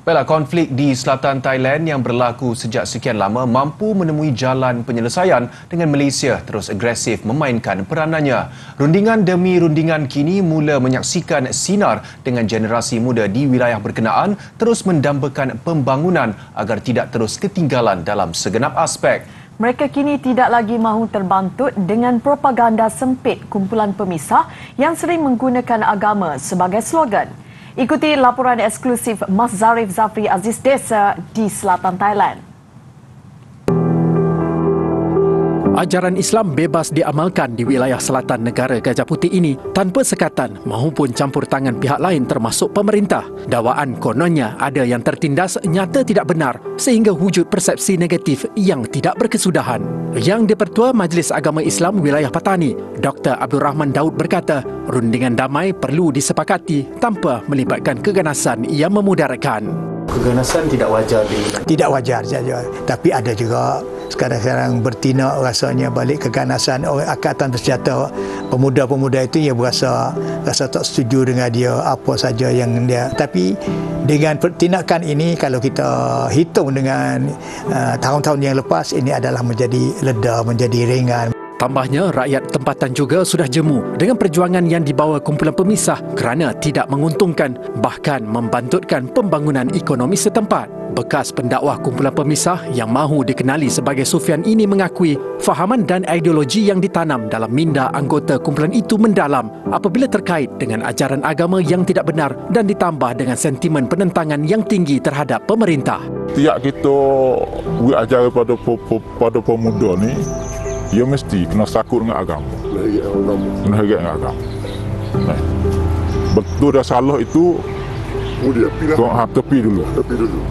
Baiklah, konflik di selatan Thailand yang berlaku sejak sekian lama mampu menemui jalan penyelesaian dengan Malaysia terus agresif memainkan peranannya. Rundingan demi rundingan kini mula menyaksikan sinar dengan generasi muda di wilayah berkenaan terus mendambakan pembangunan agar tidak terus ketinggalan dalam segenap aspek. Mereka kini tidak lagi mahu terbantut dengan propaganda sempit kumpulan pemisah yang sering menggunakan agama sebagai slogan. Ikuti laporan eksklusif Mas Zarif Zafri Aziz Desa di selatan Thailand. Ajaran Islam bebas diamalkan di wilayah selatan negara Gajah Putih ini tanpa sekatan maupun campur tangan pihak lain termasuk pemerintah. Dakwaan kononnya ada yang tertindas nyata tidak benar sehingga wujud persepsi negatif yang tidak berkesudahan. Yang di-Pertua Majlis Agama Islam Wilayah Patani, Dr. Abdul Rahman Daud berkata, rundingan damai perlu disepakati tanpa melibatkan keganasan yang memudaratkan. Keganasan tidak wajar Tidak wajar saja. Tapi ada juga sekarang bertindak rasanya balik keganasan orang angkatan bersenjata. Pemuda-pemuda itu yang rasa tak setuju dengan dia apa saja yang dia. Tapi dengan tindakan ini kalau kita hitung dengan tahun-tahun yang lepas, ini adalah menjadi reda, menjadi ringan. Tambahnya, rakyat tempatan juga sudah jemu dengan perjuangan yang dibawa kumpulan pemisah kerana tidak menguntungkan, bahkan membantutkan pembangunan ekonomi setempat. Bekas pendakwah kumpulan pemisah yang mahu dikenali sebagai Sufian ini mengakui fahaman dan ideologi yang ditanam dalam minda anggota kumpulan itu mendalam apabila terkait dengan ajaran agama yang tidak benar dan ditambah dengan sentimen penentangan yang tinggi terhadap pemerintah. Tiap kita ajar pada pemuda ni, dia mesti kena sakut dengan agama. Kena hargai dengan agama. Betul dan salah itu tepi dulu.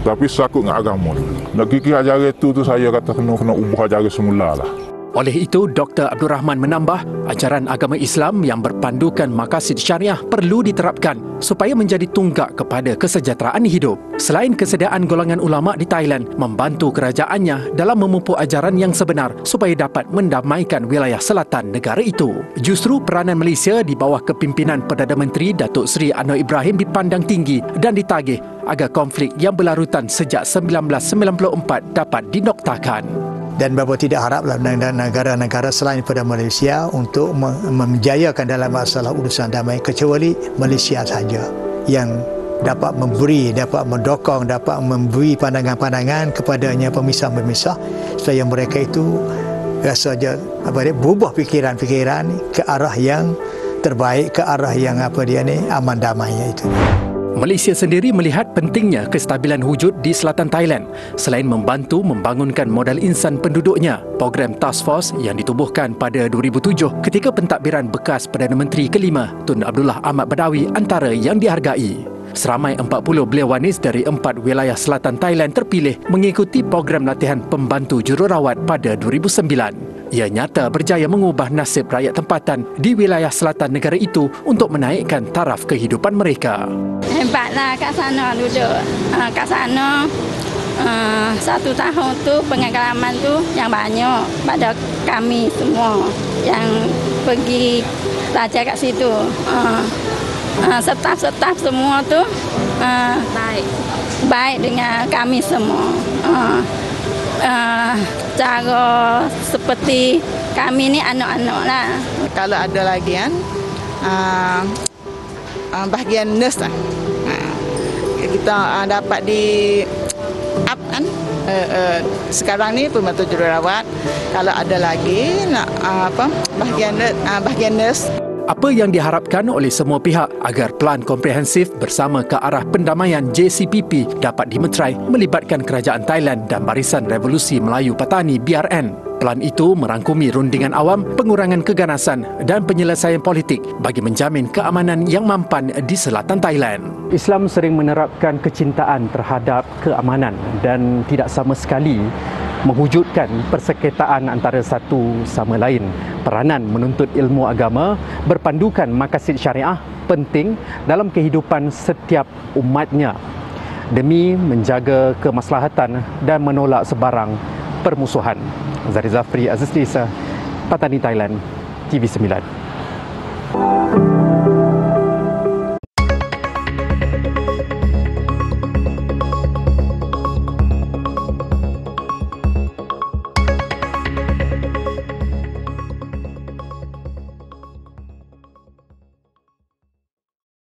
Tapi sakut dengan agama. Nak kiki ajaran itu saya kata kena ubah ajaran semula lah. Oleh itu, Dr. Abdul Rahman menambah, ajaran agama Islam yang berpandukan maqasid syariah perlu diterapkan supaya menjadi tunggak kepada kesejahteraan hidup. Selain kesediaan golongan ulama di Thailand membantu kerajaannya dalam memupuk ajaran yang sebenar supaya dapat mendamaikan wilayah selatan negara itu. Justru peranan Malaysia di bawah kepimpinan Perdana Menteri Datuk Seri Anwar Ibrahim dipandang tinggi dan ditagih agar konflik yang berlarutan sejak 1994 dapat dinoktakan. Dan bapa tidak haraplah negara-negara selain daripada Malaysia untuk menjayakan dalam masalah urusan damai kecuali Malaysia saja yang dapat memberi, dapat mendokong, dapat memberi pandangan-pandangan kepadanya pemisah-pemisah supaya mereka itu rasanya berubah fikiran-fikiran ke arah yang terbaik, ke arah yang aman damainya itu. Malaysia sendiri melihat pentingnya kestabilan wujud di selatan Thailand. Selain membantu membangunkan modal insan penduduknya, program Task Force yang ditubuhkan pada 2007 ketika pentadbiran bekas Perdana Menteri kelima Tun Abdullah Ahmad Badawi antara yang dihargai. Seramai 40 beliauwanis dari 4 wilayah selatan Thailand terpilih mengikuti program latihan pembantu jururawat pada 2009. Ia nyata berjaya mengubah nasib rakyat tempatan di wilayah selatan negara itu untuk menaikkan taraf kehidupan mereka. Hebatlah kat sana duduk. Kat sana 1 tahun tu pengalaman tu yang banyak pada kami semua yang pergi belajar kat situ. Staf-staf semua tu baik dengan kami semua. Cara seperti kami ni anak-anak lah. Kalau ada lagi kan bahagian nurse lah. Kita dapat di up kan. Sekarang ni pembantu jururawat. Kalau ada lagi nak bahagian nurse. Apa yang diharapkan oleh semua pihak agar pelan komprehensif bersama ke arah pendamaian JCPP dapat dimeterai melibatkan kerajaan Thailand dan Barisan Revolusi Melayu Patani BRN. Pelan itu merangkumi rundingan awam, pengurangan keganasan dan penyelesaian politik bagi menjamin keamanan yang mampan di selatan Thailand. Islam sering menerapkan kecintaan terhadap keamanan dan tidak sama sekali mewujudkan persengketaan antara satu sama lain. Peranan menuntut ilmu agama berpandukan maqasid syariah penting dalam kehidupan setiap umatnya demi menjaga kemaslahatan dan menolak sebarang permusuhan. Zarif Zafri Aziz Desa, Patani, Thailand, TV9.